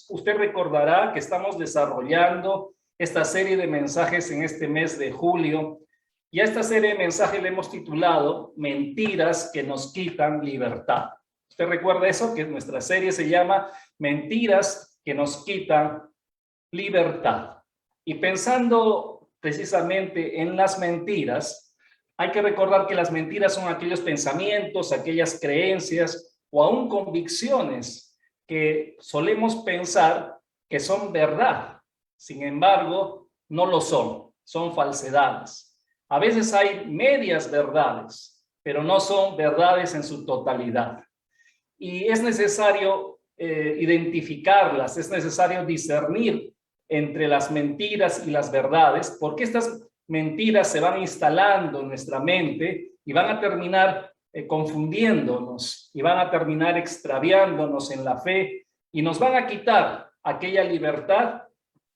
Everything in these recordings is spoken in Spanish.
Usted recordará que estamos desarrollando esta serie de mensajes en este mes de julio, y a esta serie de mensajes le hemos titulado Mentiras que nos quitan libertad. ¿Usted recuerda eso? Que nuestra serie se llama Mentiras que nos quitan libertad. Y pensando precisamente en las mentiras, hay que recordar que las mentiras son aquellos pensamientos, aquellas creencias o aún convicciones que solemos pensar que son verdad. Sin embargo, no lo son, son falsedades. A veces hay medias verdades, pero no son verdades en su totalidad. Y es necesario identificarlas, es necesario discernir entre las mentiras y las verdades, porque estas mentiras se van instalando en nuestra mente y van a terminar confundiéndonos y van a terminar extraviándonos en la fe y nos van a quitar aquella libertad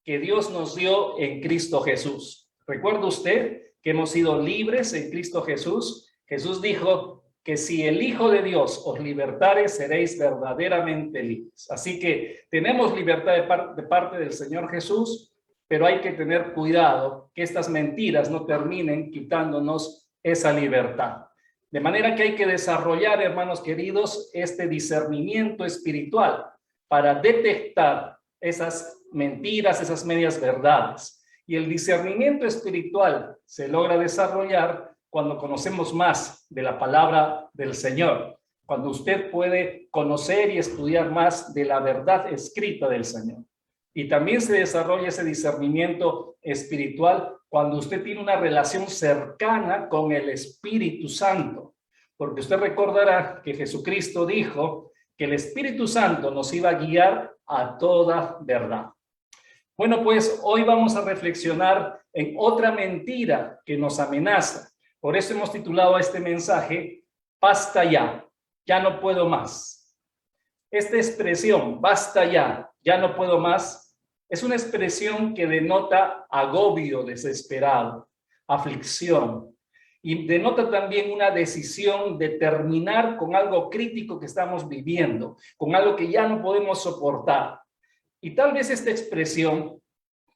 que Dios nos dio en Cristo Jesús. ¿Recuerda usted que hemos sido libres en Cristo Jesús? Jesús dijo que si el Hijo de Dios os libertare, seréis verdaderamente libres. Así que tenemos libertad de parte del Señor Jesús, pero hay que tener cuidado que estas mentiras no terminen quitándonos esa libertad. De manera que hay que desarrollar, hermanos queridos, este discernimiento espiritual para detectar esas mentiras, esas medias verdades. Y el discernimiento espiritual se logra desarrollar cuando conocemos más de la palabra del Señor, cuando usted puede conocer y estudiar más de la verdad escrita del Señor. Y también se desarrolla ese discernimiento espiritual cuando usted tiene una relación cercana con el Espíritu Santo, porque usted recordará que Jesucristo dijo que el Espíritu Santo nos iba a guiar a toda verdad. Bueno, pues hoy vamos a reflexionar en otra mentira que nos amenaza. Por eso hemos titulado a este mensaje, Basta ya, ya no puedo más. Esta expresión, basta ya, ya no puedo más, es una expresión que denota agobio desesperado, aflicción, y denota también una decisión de terminar con algo crítico que estamos viviendo, con algo que ya no podemos soportar. Y tal vez esta expresión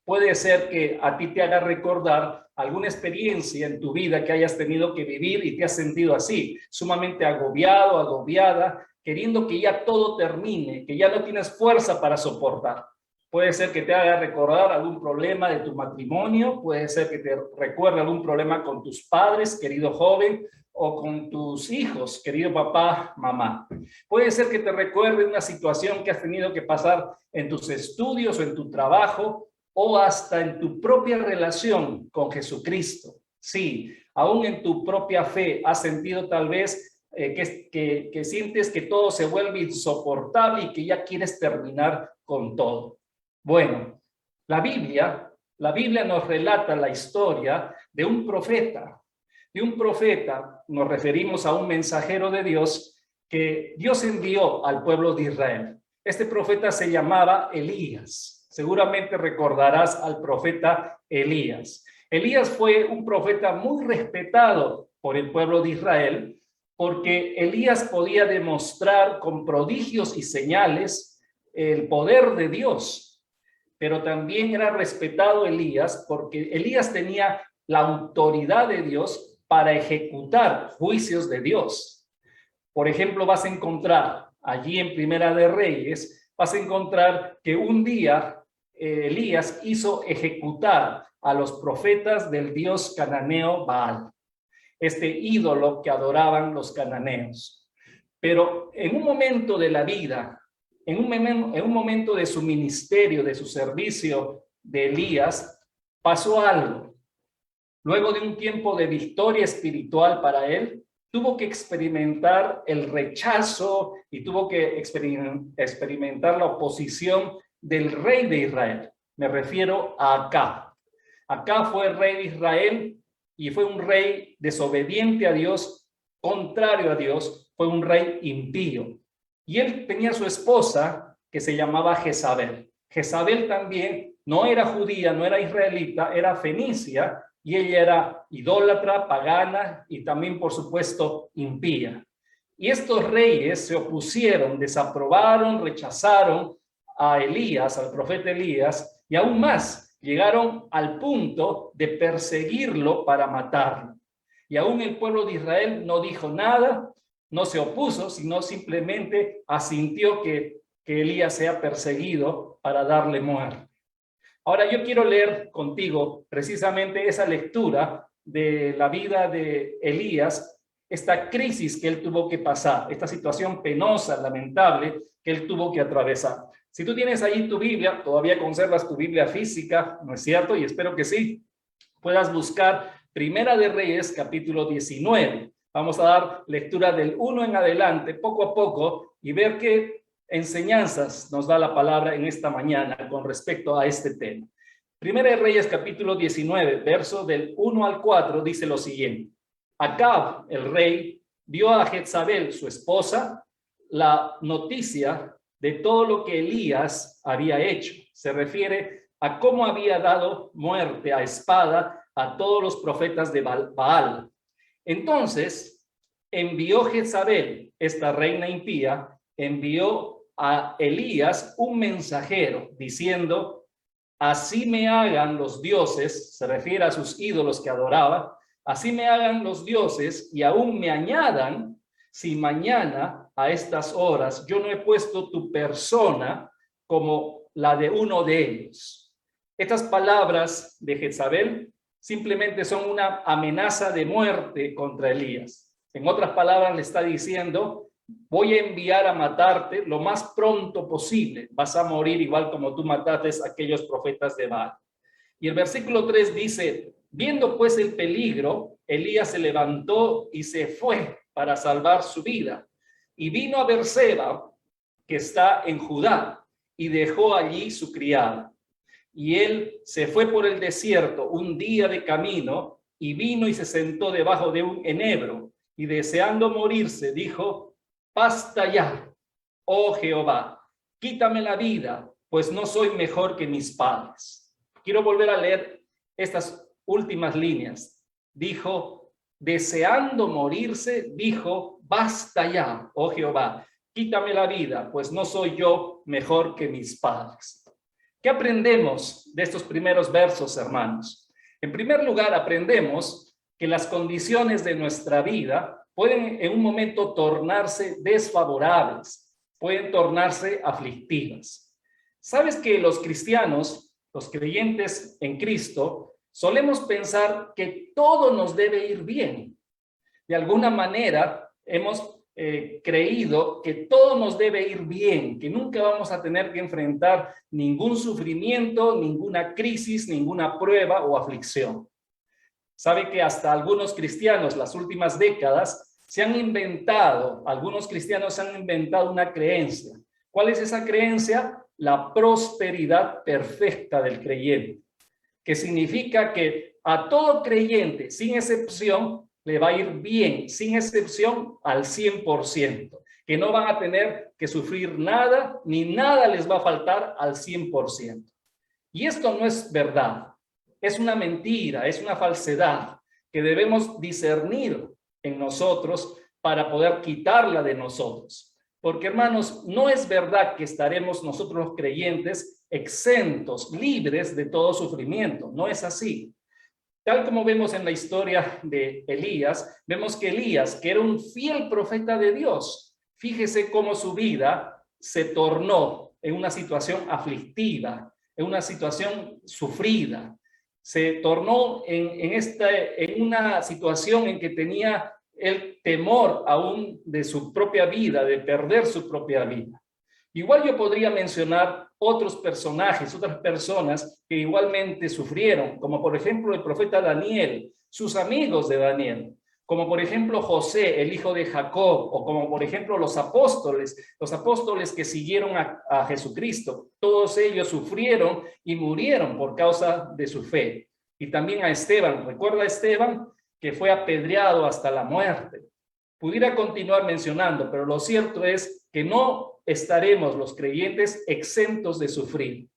puede ser que a ti te haga recordar alguna experiencia en tu vida que hayas tenido que vivir y te has sentido así, sumamente agobiado, agobiada, queriendo que ya todo termine, que ya no tienes fuerza para soportar. Puede ser que te haga recordar algún problema de tu matrimonio, puede ser que te recuerde algún problema con tus padres, querido joven, o con tus hijos, querido papá, mamá. Puede ser que te recuerde una situación que has tenido que pasar en tus estudios o en tu trabajo, o hasta en tu propia relación con Jesucristo. Sí, aún en tu propia fe has sentido tal vez que sientes que todo se vuelve insoportable y que ya quieres terminar con todo. Bueno, la Biblia nos relata la historia de un profeta. De un profeta nos referimos a un mensajero de Dios que Dios envió al pueblo de Israel. Este profeta se llamaba Elías. Seguramente recordarás al profeta Elías. Elías fue un profeta muy respetado por el pueblo de Israel porque Elías podía demostrar con prodigios y señales el poder de Dios. Pero también era respetado Elías porque Elías tenía la autoridad de Dios para ejecutar juicios de Dios. Por ejemplo, vas a encontrar allí en Primera de Reyes, vas a encontrar que un día Elías hizo ejecutar a los profetas del dios cananeo Baal, este ídolo que adoraban los cananeos. Pero en un momento de la vida, en un momento de su ministerio, de su servicio de Elías, pasó algo. Luego de un tiempo de victoria espiritual para él, tuvo que experimentar el rechazo y tuvo que experimentar la oposición del rey de Israel. Me refiero a Acab. Acab fue el rey de Israel y fue un rey desobediente a Dios, contrario a Dios, fue un rey impío. Y él tenía su esposa que se llamaba Jezabel. Jezabel también no era judía, no era israelita, era fenicia, y ella era idólatra, pagana y también, por supuesto, impía. Y estos reyes se opusieron, desaprobaron, rechazaron a Elías, al profeta Elías, y aún más, llegaron al punto de perseguirlo para matarlo. Y aún el pueblo de Israel no dijo nada, no se opuso, sino simplemente asintió que Elías sea perseguido para darle muerte. Ahora yo quiero leer contigo precisamente esa lectura de la vida de Elías, esta crisis que él tuvo que pasar, esta situación penosa, lamentable que él tuvo que atravesar. Si tú tienes ahí tu Biblia, todavía conservas tu Biblia física, ¿no es cierto? Y espero que sí, puedas buscar Primera de Reyes, capítulo 19. Vamos a dar lectura del 1 en adelante, poco a poco, y ver qué enseñanzas nos da la palabra en esta mañana con respecto a este tema. Primera de Reyes, capítulo 19, verso del 1 al 4, dice lo siguiente. Acab, el rey, dio a Jezabel, su esposa, la noticia de todo lo que Elías había hecho. Se refiere a cómo había dado muerte a espada a todos los profetas de Baal. Entonces, envió Jezabel, esta reina impía, envió a Elías un mensajero diciendo, así me hagan los dioses, se refiere a sus ídolos que adoraba, así me hagan los dioses y aún me añadan, si mañana a estas horas yo no he puesto tu persona como la de uno de ellos. Estas palabras de Jezabel simplemente son una amenaza de muerte contra Elías. En otras palabras, le está diciendo, voy a enviar a matarte lo más pronto posible. Vas a morir igual como tú mataste a aquellos profetas de Baal. Y el versículo 3 dice, viendo pues el peligro, Elías se levantó y se fue para salvar su vida. Y vino a Berseba, que está en Judá, y dejó allí su criada. Y él se fue por el desierto un día de camino y vino y se sentó debajo de un enebro y deseando morirse dijo, basta ya, oh Jehová, quítame la vida, pues no soy mejor que mis padres. Quiero volver a leer estas últimas líneas. Dijo, deseando morirse, dijo, basta ya, oh Jehová, quítame la vida, pues no soy yo mejor que mis padres. ¿Qué aprendemos de estos primeros versos, hermanos? En primer lugar, aprendemos que las condiciones de nuestra vida pueden en un momento tornarse desfavorables, pueden tornarse aflictivas. ¿Sabes que los cristianos, los creyentes en Cristo, solemos pensar que todo nos debe ir bien? De alguna manera hemos creído que todo nos debe ir bien, que nunca vamos a tener que enfrentar ningún sufrimiento, ninguna crisis, ninguna prueba o aflicción. Sabe que hasta algunos cristianos, las últimas décadas, algunos cristianos se han inventado una creencia. ¿Cuál es esa creencia? La prosperidad perfecta del creyente, que significa que a todo creyente, sin excepción, le va a ir bien, sin excepción, al 100%, que no van a tener que sufrir nada, ni nada les va a faltar al 100%. Y esto no es verdad, es una mentira, es una falsedad que debemos discernir en nosotros para poder quitarla de nosotros. Porque, hermanos, no es verdad que estaremos nosotros los creyentes exentos, libres de todo sufrimiento, no es así. Tal como vemos en la historia de Elías, vemos que Elías, que era un fiel profeta de Dios, fíjese cómo su vida se tornó en una situación aflictiva, en una situación sufrida. Se tornó en una situación en que tenía el temor aún de su propia vida, de perder su propia vida. Igual yo podría mencionar otros personajes, otras personas que igualmente sufrieron, como por ejemplo el profeta Daniel, sus amigos de Daniel, como por ejemplo José, el hijo de Jacob, o como por ejemplo los apóstoles que siguieron a Jesucristo. Todos ellos sufrieron y murieron por causa de su fe. Y también a Esteban, ¿recuerda a Esteban? Que fue apedreado hasta la muerte. Pudiera continuar mencionando, pero lo cierto es que no estaremos los creyentes exentos de sufrir.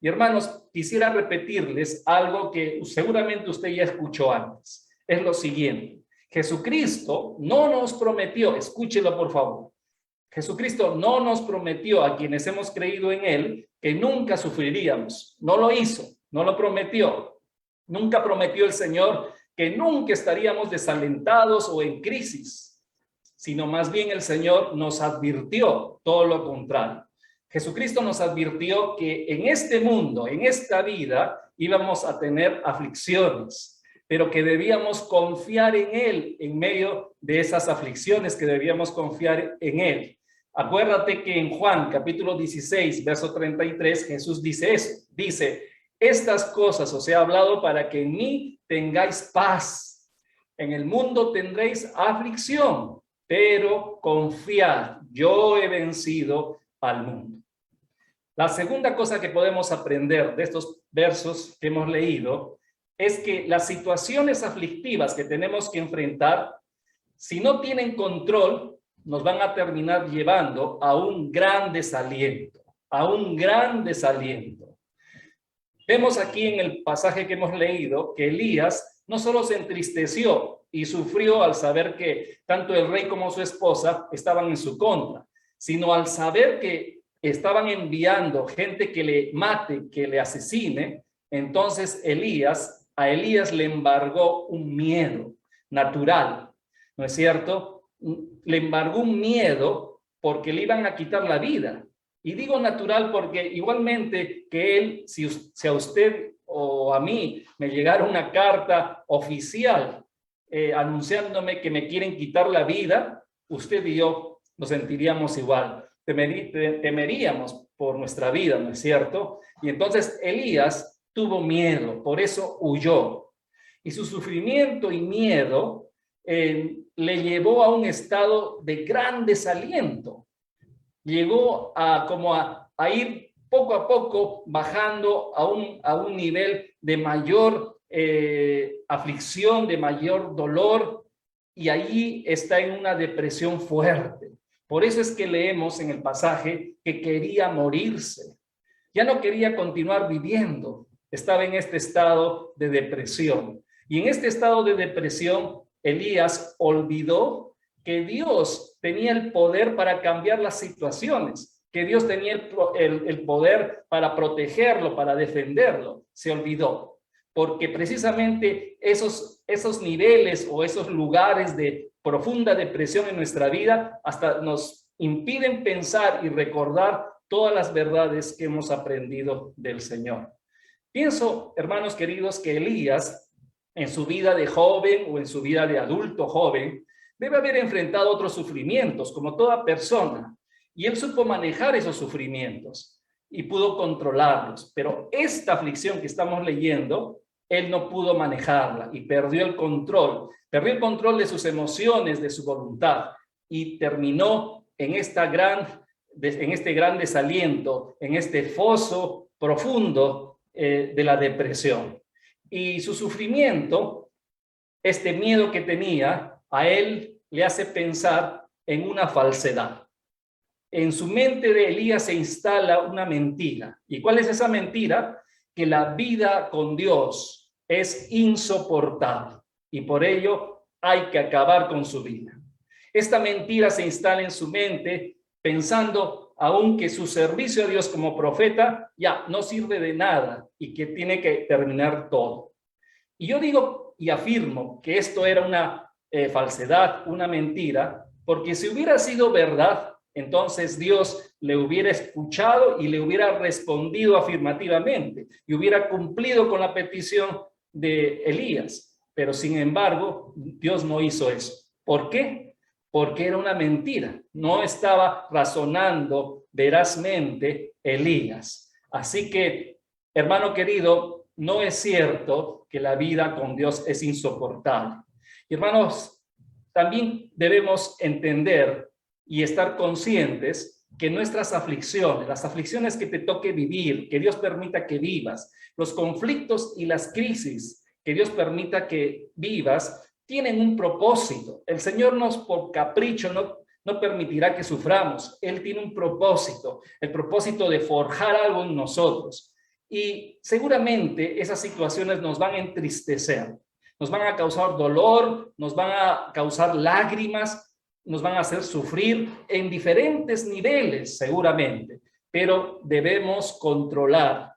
Y hermanos, quisiera repetirles algo que seguramente usted ya escuchó antes. Es lo siguiente. Jesucristo no nos prometió, escúchelo por favor, Jesucristo no nos prometió a quienes hemos creído en Él que nunca sufriríamos. No lo hizo, no lo prometió. Nunca prometió el Señor que nunca estaríamos desalentados o en crisis, sino más bien el Señor nos advirtió todo lo contrario. Jesucristo nos advirtió que en este mundo, en esta vida, íbamos a tener aflicciones, pero que debíamos confiar en Él en medio de esas aflicciones, que debíamos confiar en Él. Acuérdate que en Juan capítulo 16, verso 33, Jesús dice eso, dice, estas cosas os he hablado para que en mí tengáis paz. En el mundo tendréis aflicción, pero confiad, yo he vencido al mundo. La segunda cosa que podemos aprender de estos versos que hemos leído es que las situaciones aflictivas que tenemos que enfrentar, si no tienen control, nos van a terminar llevando a un gran desaliento, a un gran desaliento. Vemos aquí en el pasaje que hemos leído que Elías no solo se entristeció y sufrió al saber que tanto el rey como su esposa estaban en su contra, sino al saber que estaban enviando gente que le mate, que le asesine. Entonces a Elías le embargó un miedo natural, ¿no es cierto? Le embargó un miedo porque le iban a quitar la vida. Y digo natural porque igualmente que él, si a usted o a mí me llegara una carta oficial anunciándome que me quieren quitar la vida, usted y yo nos sentiríamos igual. Temeríamos por nuestra vida, ¿no es cierto? Y entonces Elías tuvo miedo, por eso huyó. Y su sufrimiento y miedo le llevó a un estado de gran desaliento. Llegó a ir poco a poco bajando a un nivel de mayor aflicción, de mayor dolor, y allí está en una depresión fuerte. Por eso es que leemos en el pasaje que quería morirse. Ya no quería continuar viviendo. Estaba en este estado de depresión. Y en este estado de depresión, Elías olvidó que Dios tenía el poder para cambiar las situaciones, que Dios tenía el poder para protegerlo, para defenderlo. Se olvidó, porque precisamente esos niveles o esos lugares de profunda depresión en nuestra vida hasta nos impiden pensar y recordar todas las verdades que hemos aprendido del Señor. Pienso, hermanos queridos, que Elías, en su vida de joven o en su vida de adulto joven, debe haber enfrentado otros sufrimientos, como toda persona, y él supo manejar esos sufrimientos y pudo controlarlos, pero esta aflicción que estamos leyendo, él no pudo manejarla y perdió el control de sus emociones, de su voluntad, y terminó en este gran desaliento, en este foso profundo de la depresión. Y su sufrimiento, este miedo que tenía, a él le hace pensar en una falsedad. En su mente de Elías se instala una mentira. ¿Y cuál es esa mentira? Que la vida con Dios es insoportable y por ello hay que acabar con su vida. Esta mentira se instala en su mente pensando aún que su servicio a Dios como profeta ya no sirve de nada y que tiene que terminar todo. Y yo digo y afirmo que esto era una falsedad, una mentira, porque si hubiera sido verdad, entonces Dios le hubiera escuchado y le hubiera respondido afirmativamente y hubiera cumplido con la petición de Elías. Pero sin embargo, Dios no hizo eso. ¿Por qué? Porque era una mentira. No estaba razonando verazmente Elías. Así que, hermano querido, no es cierto que la vida con Dios es insoportable. Y hermanos, también debemos entender y estar conscientes que nuestras aflicciones, las aflicciones que te toque vivir, que Dios permita que vivas, los conflictos y las crisis que Dios permita que vivas, tienen un propósito. El Señor nos por capricho no permitirá que suframos. Él tiene un propósito, el propósito de forjar algo en nosotros. Y seguramente esas situaciones nos van a entristecer, nos van a causar dolor, nos van a causar lágrimas, nos van a hacer sufrir en diferentes niveles, seguramente, pero debemos controlar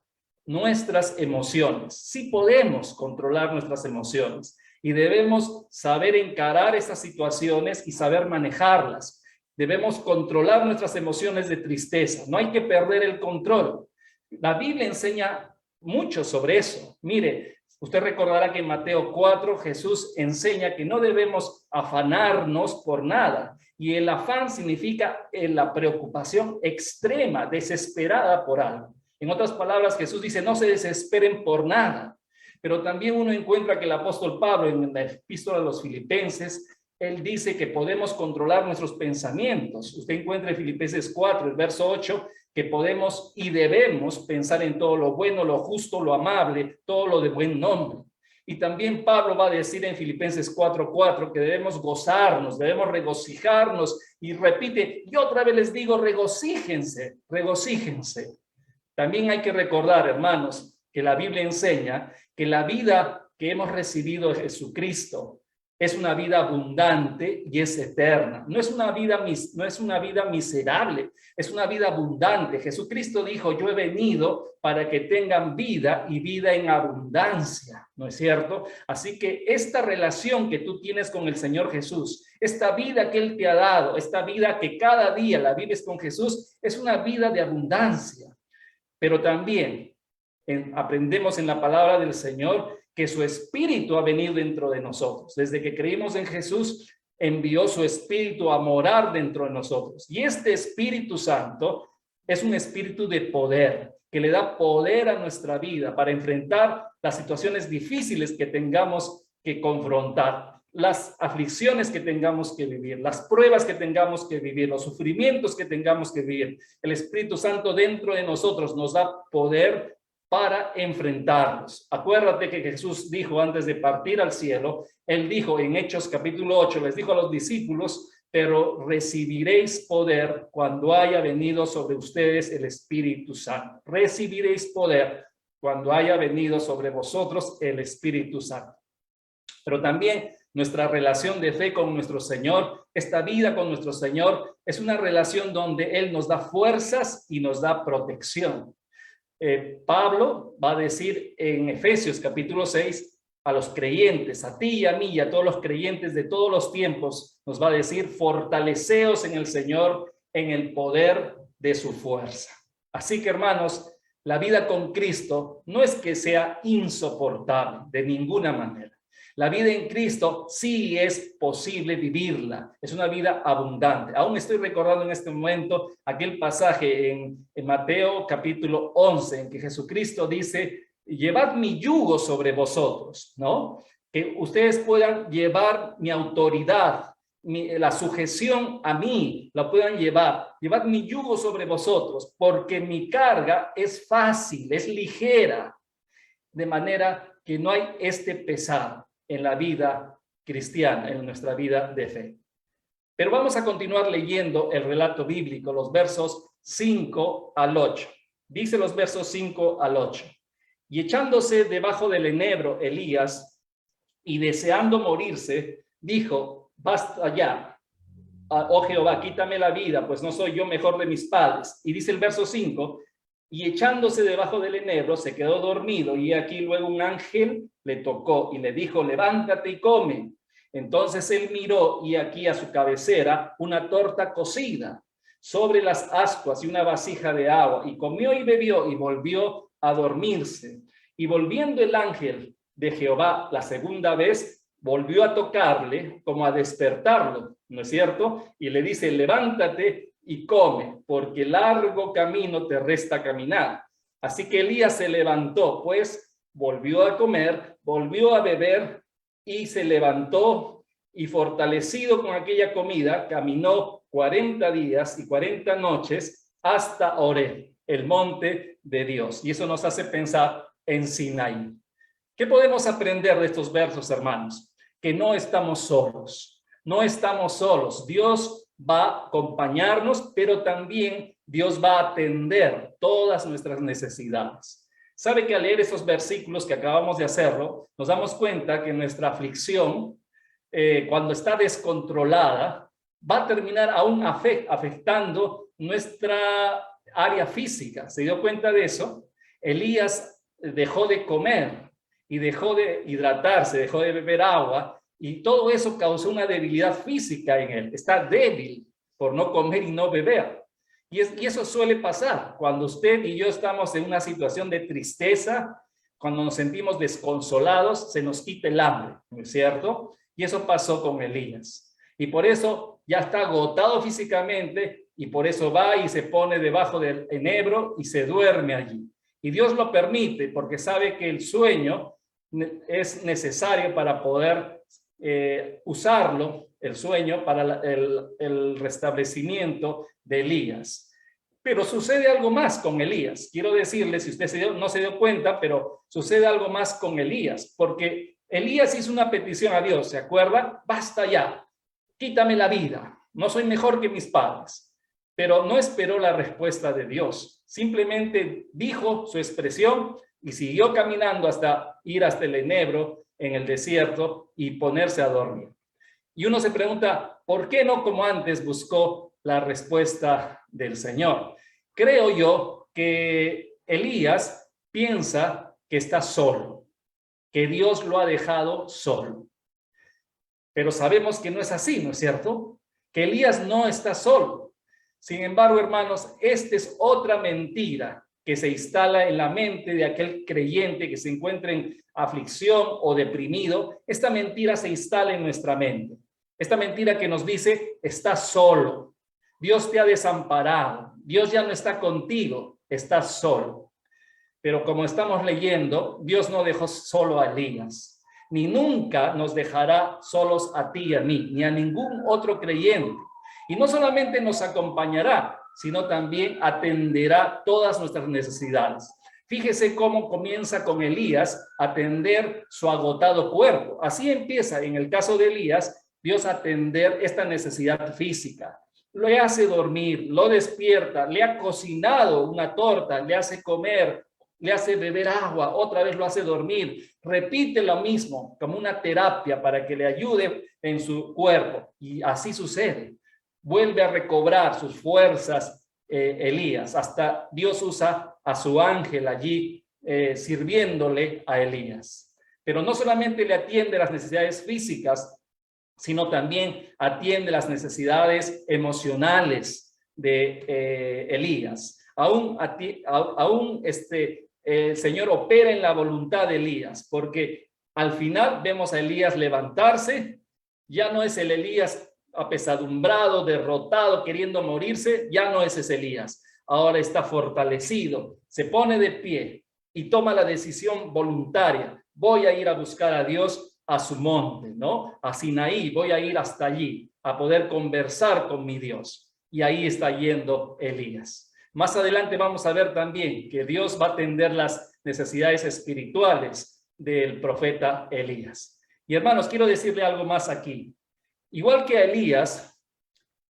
nuestras emociones. Sí podemos controlar nuestras emociones y debemos saber encarar esas situaciones y saber manejarlas. Debemos controlar nuestras emociones de tristeza. No hay que perder el control. La Biblia enseña mucho sobre eso. Mire, usted recordará que en Mateo 4 Jesús enseña que no debemos afanarnos por nada. Y el afán significa la preocupación extrema, desesperada por algo. En otras palabras, Jesús dice, no se desesperen por nada. Pero también uno encuentra que el apóstol Pablo en la epístola a los Filipenses, él dice que podemos controlar nuestros pensamientos. Usted encuentra en Filipenses 4, el verso 8, que podemos y debemos pensar en todo lo bueno, lo justo, lo amable, todo lo de buen nombre. Y también Pablo va a decir en Filipenses 4:4 que debemos gozarnos, debemos regocijarnos. Y repite, y otra vez les digo, regocíjense, regocíjense. También hay que recordar, hermanos, que la Biblia enseña que la vida que hemos recibido de Jesucristo es una vida abundante y es eterna. No es una vida miserable, es una vida abundante. Jesucristo dijo, yo he venido para que tengan vida y vida en abundancia, ¿no es cierto? Así que esta relación que tú tienes con el Señor Jesús, esta vida que Él te ha dado, esta vida que cada día la vives con Jesús, es una vida de abundancia. Pero también aprendemos en la palabra del Señor que su Espíritu ha venido dentro de nosotros. Desde que creímos en Jesús, envió su Espíritu a morar dentro de nosotros. Y este Espíritu Santo es un espíritu de poder, que le da poder a nuestra vida para enfrentar las situaciones difíciles que tengamos que confrontar, las aflicciones que tengamos que vivir, las pruebas que tengamos que vivir, los sufrimientos que tengamos que vivir. El Espíritu Santo dentro de nosotros nos da poder para enfrentarlos. Acuérdate que Jesús dijo antes de partir al cielo, Él dijo en Hechos capítulo 8, les dijo a los discípulos, pero recibiréis poder cuando haya venido sobre ustedes el Espíritu Santo. Recibiréis poder cuando haya venido sobre vosotros el Espíritu Santo. Pero también nuestra relación de fe con nuestro Señor, esta vida con nuestro Señor, es una relación donde Él nos da fuerzas y nos da protección. Pablo va a decir en Efesios capítulo 6 a los creyentes, a ti y a mí y a todos los creyentes de todos los tiempos, nos va a decir, fortaleceos en el Señor, en el poder de su fuerza. Así que, hermanos, la vida con Cristo no es que sea insoportable de ninguna manera. La vida en Cristo sí es posible vivirla. Es una vida abundante. Aún estoy recordando en este momento aquel pasaje en Mateo capítulo 11 en que Jesucristo dice, llevad mi yugo sobre vosotros, ¿no? Que ustedes puedan llevar mi autoridad, la sujeción a mí, la puedan llevar. Llevad mi yugo sobre vosotros, porque mi carga es fácil, es ligera, de manera que no hay este pesar en la vida cristiana, en nuestra vida de fe. Pero vamos a continuar leyendo el relato bíblico, los versos 5 al 8. Dice los versos 5 al 8. Y echándose debajo del enebro Elías, y deseando morirse, dijo, basta ya, oh Jehová, quítame la vida, pues no soy yo mejor de mis padres. Y dice el verso 5, y echándose debajo del enebro se quedó dormido, y aquí luego un ángel le tocó y le dijo, levántate y come. Entonces él miró y aquí a su cabecera una torta cocida sobre las ascuas y una vasija de agua, y comió y bebió y volvió a dormirse. Y volviendo el ángel de Jehová la segunda vez, volvió a tocarle como a despertarlo, ¿no es cierto? Y le dice, levántate y come, porque largo camino te resta caminar. Así que Elías se levantó, pues volvió a comer, volvió a beber y se levantó, y fortalecido con aquella comida, caminó 40 días y 40 noches hasta Horeb, el monte de Dios. Y eso nos hace pensar en Sinaí. ¿Qué podemos aprender de estos versos, hermanos? Que no estamos solos, no estamos solos. Dios va a acompañarnos, pero también Dios va a atender todas nuestras necesidades. Sabe que al leer esos versículos que acabamos de hacerlo, nos damos cuenta que nuestra aflicción, cuando está descontrolada, va a terminar aún afectando nuestra área física. ¿Se dio cuenta de eso? Elías dejó de comer y dejó de hidratarse, dejó de beber agua, y todo eso causó una debilidad física en él. Está débil por no comer y no beber. Y eso suele pasar cuando usted y yo estamos en una situación de tristeza, cuando nos sentimos desconsolados, se nos quita el hambre, ¿no es cierto? Y eso pasó con Elías. Y por eso ya está agotado físicamente, y por eso va y se pone debajo del enebro y se duerme allí. Y Dios lo permite porque sabe que el sueño es necesario para poder usarlo, el sueño, para el restablecimiento de Elías. Pero sucede algo más con Elías. Quiero decirle, si usted no se dio cuenta, pero sucede algo más con Elías, porque Elías hizo una petición a Dios, ¿se acuerda? Basta ya, quítame la vida, no soy mejor que mis padres. Pero no esperó la respuesta de Dios, simplemente dijo su expresión y siguió caminando hasta ir hasta el enebro en el desierto y ponerse a dormir. Y uno se pregunta, ¿por qué no como antes buscó la respuesta del Señor? Creo yo que Elías piensa que está solo, que Dios lo ha dejado solo. Pero sabemos que no es así, ¿no es cierto? Que Elías no está solo. Sin embargo, hermanos, esta es otra mentira que se instala en la mente de aquel creyente que se encuentra en aflicción o deprimido. Esta mentira se instala en nuestra mente. Esta mentira que nos dice, estás solo, Dios te ha desamparado, Dios ya no está contigo, estás solo. Pero como estamos leyendo, Dios no dejó solo a Elías, ni nunca nos dejará solos a ti y a mí, ni a ningún otro creyente. Y no solamente nos acompañará, sino también atenderá todas nuestras necesidades. Fíjese cómo comienza con Elías a atender su agotado cuerpo. Así empieza, en el caso de Elías, Dios a atender esta necesidad física. Le hace dormir, lo despierta, le ha cocinado una torta, le hace comer, le hace beber agua, otra vez lo hace dormir. Repite lo mismo como una terapia para que le ayude en su cuerpo. Y así sucede. Vuelve a recobrar sus fuerzas Elías. Hasta Dios usa a su ángel allí sirviéndole a Elías. Pero no solamente le atiende las necesidades físicas, sino también atiende las necesidades emocionales de Elías. Aún el Señor opera en la voluntad de Elías, porque al final vemos a Elías levantarse. Ya no es el Elías apesadumbrado, derrotado, queriendo morirse, ya no es ese Elías. Ahora está fortalecido, se pone de pie y toma la decisión voluntaria. Voy a ir a buscar a Dios a su monte, ¿no? A Sinaí, voy a ir hasta allí a poder conversar con mi Dios. Y ahí está yendo Elías. Más adelante vamos a ver también que Dios va a atender las necesidades espirituales del profeta Elías. Y hermanos, quiero decirle algo más aquí. Igual que a Elías,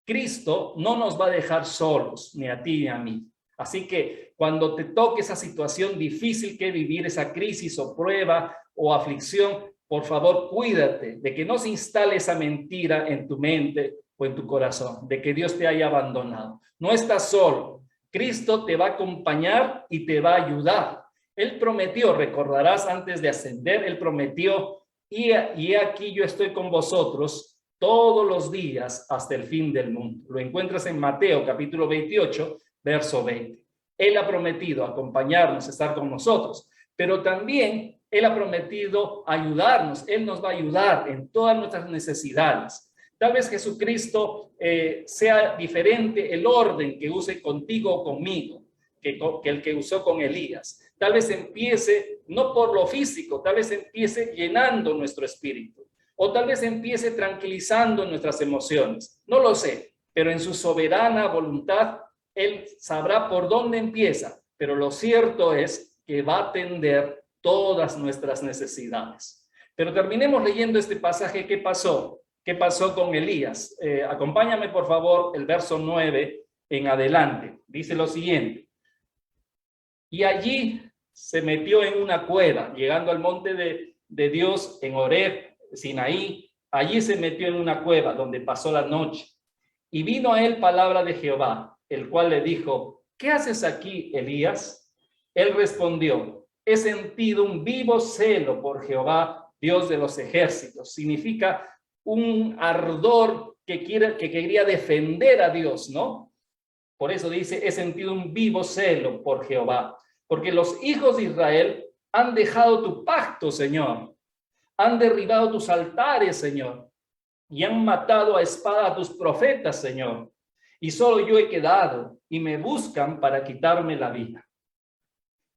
Cristo no nos va a dejar solos, ni a ti ni a mí. Así que cuando te toque esa situación difícil que vivir, esa crisis o prueba o aflicción, por favor, cuídate de que no se instale esa mentira en tu mente o en tu corazón, de que Dios te haya abandonado. No estás solo. Cristo te va a acompañar y te va a ayudar. Él prometió, recordarás antes de ascender, Él prometió, y aquí yo estoy con vosotros todos los días hasta el fin del mundo. Lo encuentras en Mateo capítulo 28, verso 20. Él ha prometido acompañarnos, estar con nosotros, pero también Él ha prometido ayudarnos. Él nos va a ayudar en todas nuestras necesidades. Tal vez Jesucristo sea diferente el orden que use contigo o conmigo que el que usó con Elías. Tal vez empiece, no por lo físico, tal vez empiece llenando nuestro espíritu. O tal vez empiece tranquilizando nuestras emociones. No lo sé, pero en su soberana voluntad, Él sabrá por dónde empieza. Pero lo cierto es que va a atender todas nuestras necesidades. Pero terminemos leyendo este pasaje. ¿Qué pasó? ¿Qué pasó con Elías? Acompáñame, por favor, el verso 9 en adelante. Dice lo siguiente. Y allí se metió en una cueva, llegando al monte de Dios en Horeb, Sinaí. Allí se metió en una cueva donde pasó la noche. Y vino a él palabra de Jehová, el cual le dijo: ¿qué haces aquí, Elías? Él respondió: he sentido un vivo celo por Jehová, Dios de los ejércitos. Significa un ardor que quería defender a Dios, ¿no? Por eso dice: he sentido un vivo celo por Jehová, porque los hijos de Israel han dejado tu pacto, Señor, han derribado tus altares, Señor, y han matado a espada a tus profetas, Señor. Y solo yo he quedado, y me buscan para quitarme la vida.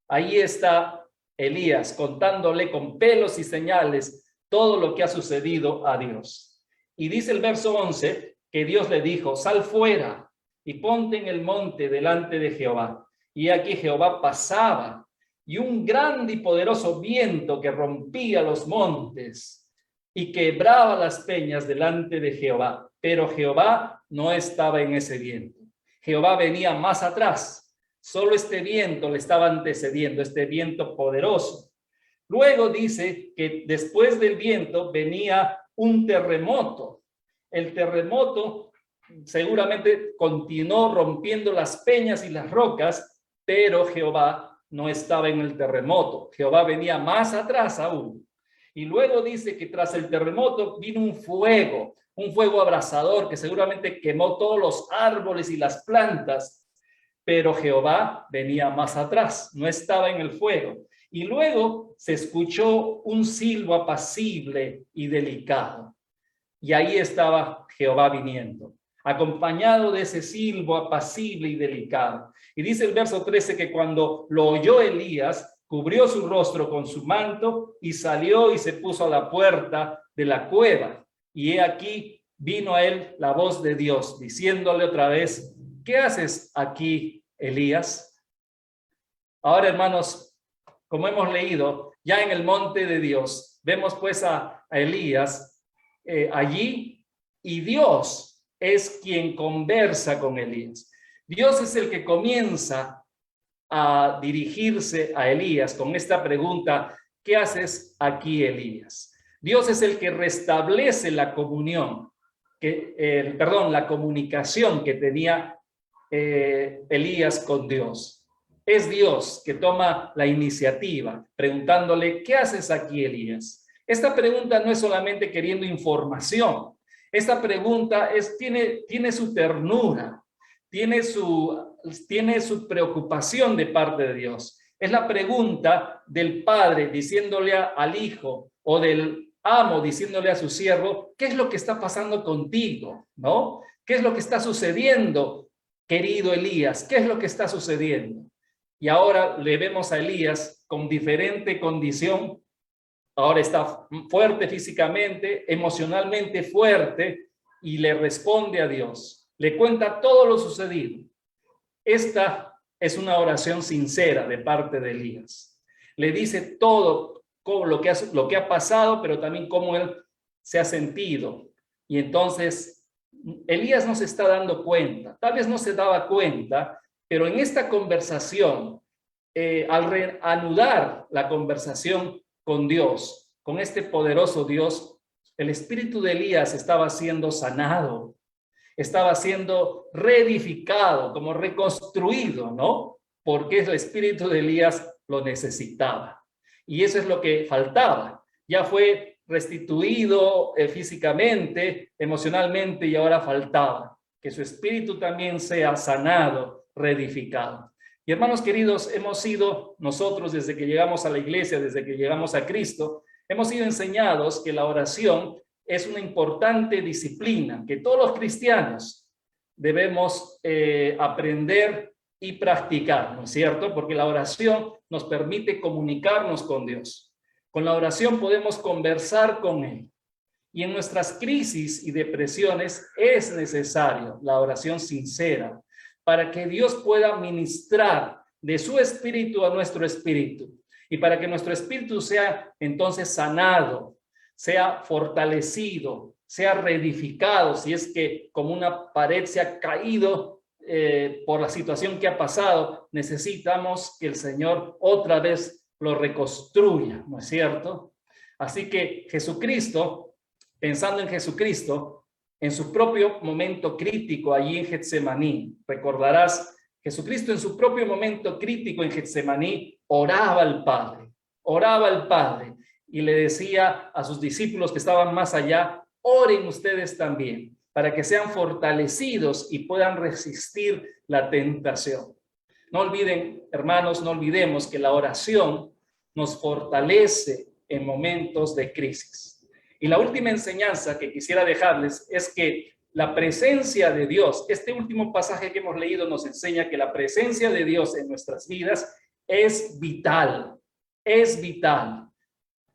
Ahí está Elías contándole con pelos y señales todo lo que ha sucedido a Dios. Y dice el verso 11 que Dios le dijo: sal fuera y ponte en el monte delante de Jehová. Y aquí Jehová pasaba, y un grande y poderoso viento que rompía los montes y quebraba las peñas delante de Jehová. Pero Jehová no estaba en ese viento. Jehová venía más atrás. Solo este viento le estaba antecediendo, este viento poderoso. Luego dice que después del viento venía un terremoto. El terremoto seguramente continuó rompiendo las peñas y las rocas, pero Jehová no estaba en el terremoto. Jehová venía más atrás aún. Y luego dice que tras el terremoto vino un fuego abrasador que seguramente quemó todos los árboles y las plantas, pero Jehová venía más atrás, no estaba en el fuego. Y luego se escuchó un silbo apacible y delicado. Y ahí estaba Jehová viniendo, acompañado de ese silbo apacible y delicado. Y dice el verso 13 que cuando lo oyó Elías, cubrió su rostro con su manto y salió y se puso a la puerta de la cueva. Y he aquí vino a él la voz de Dios, diciéndole otra vez: ¿qué haces aquí, Elías? Ahora, hermanos, como hemos leído, ya en el monte de Dios, vemos pues a Elías allí, y Dios es quien conversa con Elías. Dios es el que comienza a dirigirse a Elías con esta pregunta: ¿qué haces aquí, Elías? Dios es el que restablece la comunión, la comunicación que tenía Elías con Dios. Es Dios que toma la iniciativa preguntándole: ¿qué haces aquí, Elías? Esta pregunta no es solamente queriendo información. Esta pregunta tiene su ternura, tiene su preocupación de parte de Dios. Es la pregunta del padre diciéndole al hijo, o del amo diciéndole a su siervo: ¿qué es lo que está pasando contigo? ¿No? ¿Qué es lo que está sucediendo, querido Elías? ¿Qué es lo que está sucediendo? Y ahora le vemos a Elías con diferente condición. Ahora está fuerte físicamente, emocionalmente fuerte, y le responde a Dios. Le cuenta todo lo sucedido. Esta es una oración sincera de parte de Elías. Le dice todo lo que ha pasado, pero también cómo él se ha sentido. Y entonces Elías no se está dando cuenta, tal vez no se daba cuenta, pero en esta conversación, al reanudar la conversación con Dios, con este poderoso Dios, el espíritu de Elías estaba siendo sanado, estaba siendo reedificado, como reconstruido, ¿no? Porque el espíritu de Elías lo necesitaba. Y eso es lo que faltaba. Ya fue restituido físicamente, emocionalmente, y ahora faltaba que su espíritu también sea sanado, reedificado. Y hermanos queridos, hemos sido nosotros, desde que llegamos a la iglesia, desde que llegamos a Cristo, hemos sido enseñados que la oración es una importante disciplina que todos los cristianos debemos aprender y practicar, ¿no es cierto? Porque la oración nos permite comunicarnos con Dios. Con la oración podemos conversar con Él. Y en nuestras crisis y depresiones es necesario la oración sincera para que Dios pueda ministrar de su espíritu a nuestro espíritu y para que nuestro espíritu sea entonces sanado, sea fortalecido, sea reedificado, si es que como una pared se ha caído por la situación que ha pasado, necesitamos que el Señor otra vez lo reconstruya, ¿no es cierto? Así que Jesucristo, pensando en Jesucristo, en su propio momento crítico allí en Getsemaní, recordarás, Jesucristo en su propio momento crítico en Getsemaní oraba al Padre y le decía a sus discípulos que estaban más allá, oren ustedes también, para que sean fortalecidos y puedan resistir la tentación. No olviden, hermanos, no olvidemos que la oración nos fortalece en momentos de crisis. Y la última enseñanza que quisiera dejarles es que la presencia de Dios, este último pasaje que hemos leído nos enseña que la presencia de Dios en nuestras vidas es vital, es vital.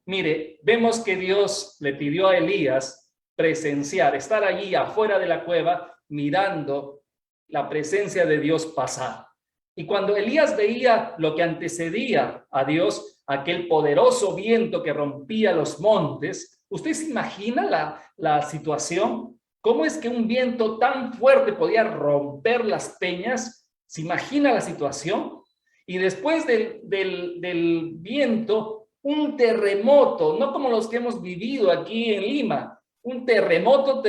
Mire, vemos que Dios le pidió a Elías presenciar, estar allí afuera de la cueva mirando la presencia de Dios pasar. Y cuando Elías veía lo que antecedía a Dios, aquel poderoso viento que rompía los montes, ¿usted se imagina la situación? ¿Cómo es que un viento tan fuerte podía romper las peñas? ¿Se imagina la situación? Y después del viento, un terremoto, no como los que hemos vivido aquí en Lima, un terremoto,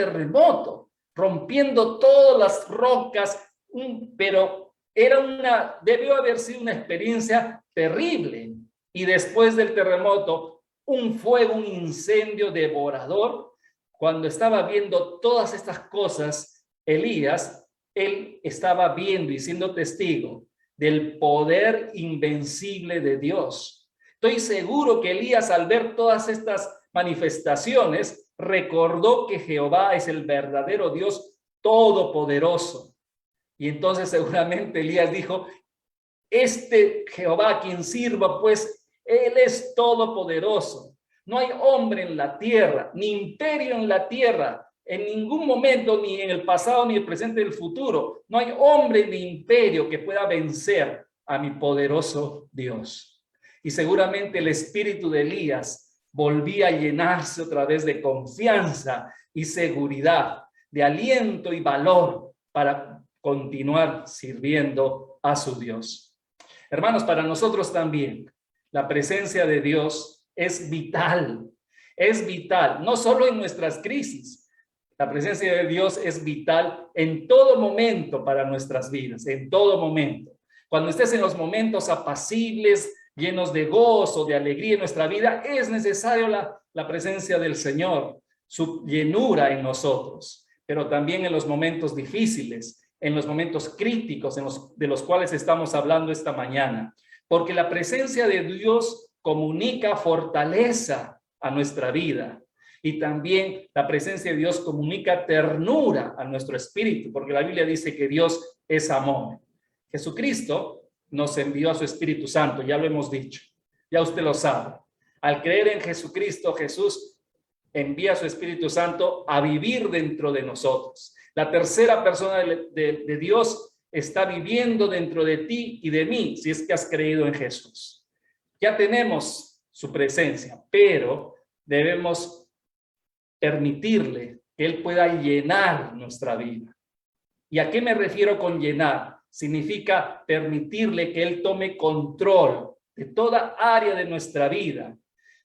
rompiendo todas las rocas, pero debió haber sido una experiencia terrible. Y después del terremoto, un fuego, un incendio devorador. Cuando estaba viendo todas estas cosas, Elías, él estaba viendo y siendo testigo del poder invencible de Dios. Estoy seguro que Elías, al ver todas estas manifestaciones, recordó que Jehová es el verdadero Dios todopoderoso. Y entonces seguramente Elías dijo, este Jehová a quien sirva, pues él es todopoderoso. No hay hombre en la tierra, ni imperio en la tierra, en ningún momento, ni en el pasado, ni el presente, ni el futuro. No hay hombre ni imperio que pueda vencer a mi poderoso Dios. Y seguramente el espíritu de Elías volvía a llenarse otra vez de confianza y seguridad, de aliento y valor para continuar sirviendo a su Dios. Hermanos, para nosotros también la presencia de Dios es vital, no solo en nuestras crisis. La presencia de Dios es vital en todo momento para nuestras vidas, en todo momento. Cuando estés en los momentos apacibles, llenos de gozo, de alegría en nuestra vida, es necesario la presencia del Señor, su llenura en nosotros, pero también en los momentos difíciles, en los momentos críticos de los cuales estamos hablando esta mañana, porque la presencia de Dios comunica fortaleza a nuestra vida y también la presencia de Dios comunica ternura a nuestro espíritu, porque la Biblia dice que Dios es amor. Jesucristo nos envió a su Espíritu Santo, ya lo hemos dicho, ya usted lo sabe. Al creer en Jesucristo, Jesús envía a su Espíritu Santo a vivir dentro de nosotros. La tercera persona de Dios está viviendo dentro de ti y de mí, si es que has creído en Jesús. Ya tenemos su presencia, pero debemos permitirle que Él pueda llenar nuestra vida. ¿Y a qué me refiero con llenar? Significa permitirle que Él tome control de toda área de nuestra vida,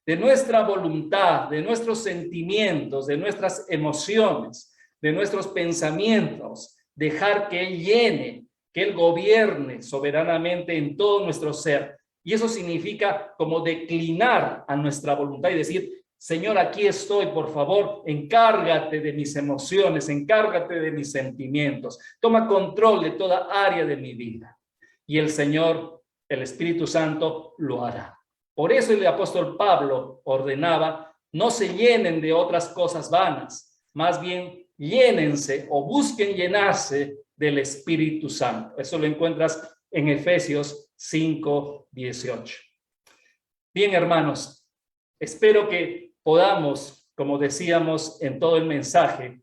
de nuestra voluntad, de nuestros sentimientos, de nuestras emociones, de nuestros pensamientos, dejar que Él llene, que Él gobierne soberanamente en todo nuestro ser. Y eso significa como declinar a nuestra voluntad y decir, Señor, aquí estoy, por favor, encárgate de mis emociones, encárgate de mis sentimientos, toma control de toda área de mi vida. Y el Señor, el Espíritu Santo, lo hará. Por eso el apóstol Pablo ordenaba, no se llenen de otras cosas vanas, más bien llénense o busquen llenarse del Espíritu Santo. Eso lo encuentras en Efesios 5:18. Bien, hermanos, espero que podamos, como decíamos en todo el mensaje,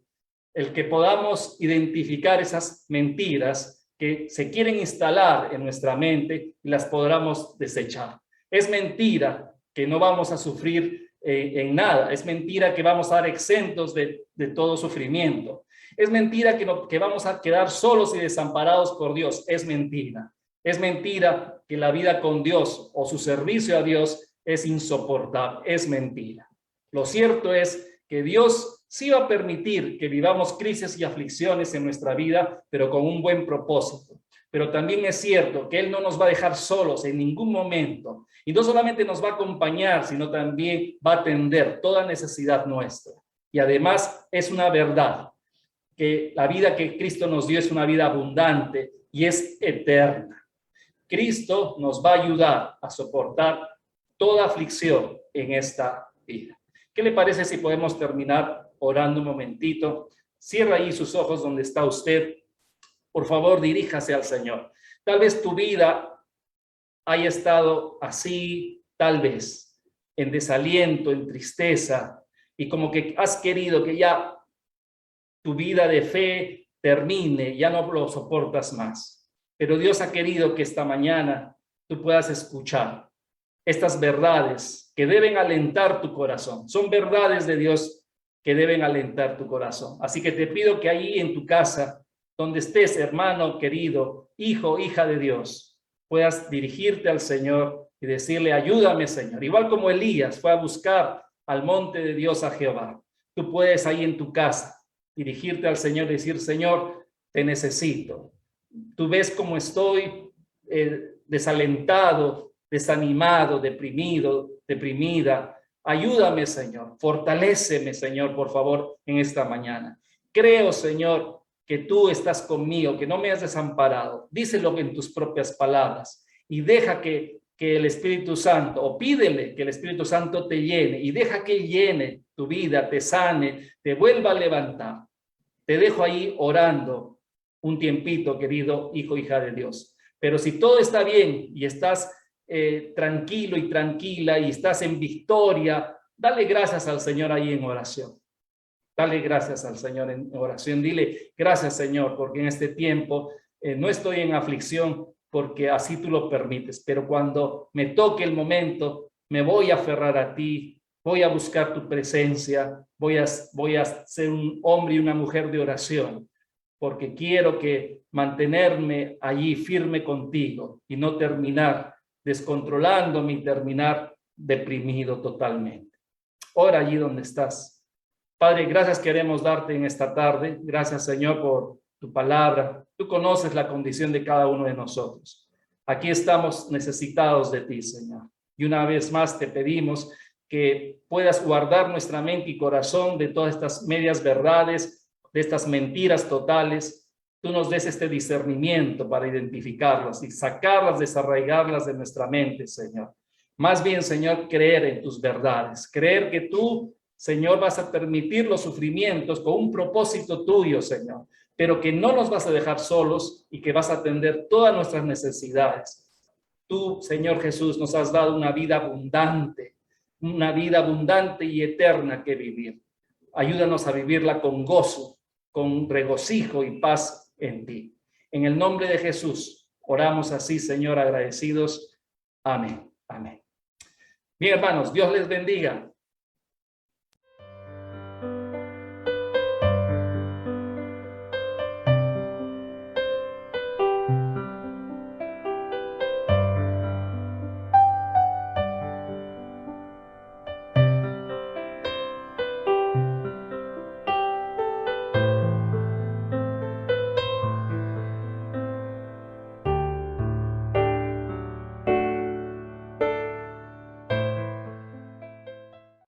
el que podamos identificar esas mentiras que se quieren instalar en nuestra mente y las podamos desechar. Es mentira que no vamos a sufrir en nada. Es mentira que vamos a estar exentos de todo sufrimiento. Es mentira que vamos a quedar solos y desamparados por Dios. Es mentira. Es mentira que la vida con Dios o su servicio a Dios es insoportable. Es mentira. Lo cierto es que Dios sí va a permitir que vivamos crisis y aflicciones en nuestra vida, pero con un buen propósito. Pero también es cierto que Él no nos va a dejar solos en ningún momento. Y no solamente nos va a acompañar, sino también va a atender toda necesidad nuestra. Y además es una verdad, que la vida que Cristo nos dio es una vida abundante y es eterna. Cristo nos va a ayudar a soportar toda aflicción en esta vida. ¿Qué le parece si podemos terminar orando un momentito? Cierra ahí sus ojos donde está usted. Por favor, diríjase al Señor. Tal vez tu vida haya estado así, tal vez, en desaliento, en tristeza, y como que has querido que ya tu vida de fe termine, ya no lo soportas más. Pero Dios ha querido que esta mañana tú puedas escuchar estas verdades que deben alentar tu corazón. Son verdades de Dios que deben alentar tu corazón. Así que te pido que ahí en tu casa, donde estés, hermano querido, hijo, hija de Dios, puedas dirigirte al Señor y decirle, ayúdame, Señor. Igual como Elías fue a buscar al monte de Dios a Jehová. Tú puedes ahí en tu casa dirigirte al Señor y decir, Señor, te necesito. Tú ves cómo estoy desalentado, desanimado, deprimido, deprimida. Ayúdame, Señor. Fortaléceme, Señor, por favor, en esta mañana. Creo, Señor, que tú estás conmigo, que no me has desamparado. Díselo en tus propias palabras y deja que el Espíritu Santo, o pídele que el Espíritu Santo te llene y deja que llene tu vida, te sane, te vuelva a levantar. Te dejo ahí orando un tiempito, querido hijo, hija de Dios. Pero si todo está bien y estás tranquilo y tranquila y estás en victoria, dale gracias al Señor ahí en oración. Dale gracias al Señor en oración. Dile, gracias, Señor, porque en este tiempo no estoy en aflicción porque así tú lo permites. Pero cuando me toque el momento, me voy a aferrar a ti, voy a buscar tu presencia, voy a ser un hombre y una mujer de oración, porque quiero que mantenerme allí firme contigo y no terminar descontrolándome y terminar deprimido totalmente. Ora allí donde estás. Padre, gracias queremos darte en esta tarde. Gracias, Señor, por tu palabra. Tú conoces la condición de cada uno de nosotros. Aquí estamos necesitados de ti, Señor. Y una vez más te pedimos que puedas guardar nuestra mente y corazón de todas estas medias verdades, de estas mentiras totales. Tú nos des este discernimiento para identificarlas y sacarlas, desarraigarlas de nuestra mente, Señor. Más bien, Señor, creer en tus verdades, creer que tú, Señor, vas a permitir los sufrimientos con un propósito tuyo, Señor, pero que no nos vas a dejar solos y que vas a atender todas nuestras necesidades. Tú, Señor Jesús, nos has dado una vida abundante y eterna que vivir. Ayúdanos a vivirla con gozo, con regocijo y paz en ti. En el nombre de Jesús, oramos así, Señor, agradecidos. Amén. Amén. Bien, hermanos, Dios les bendiga.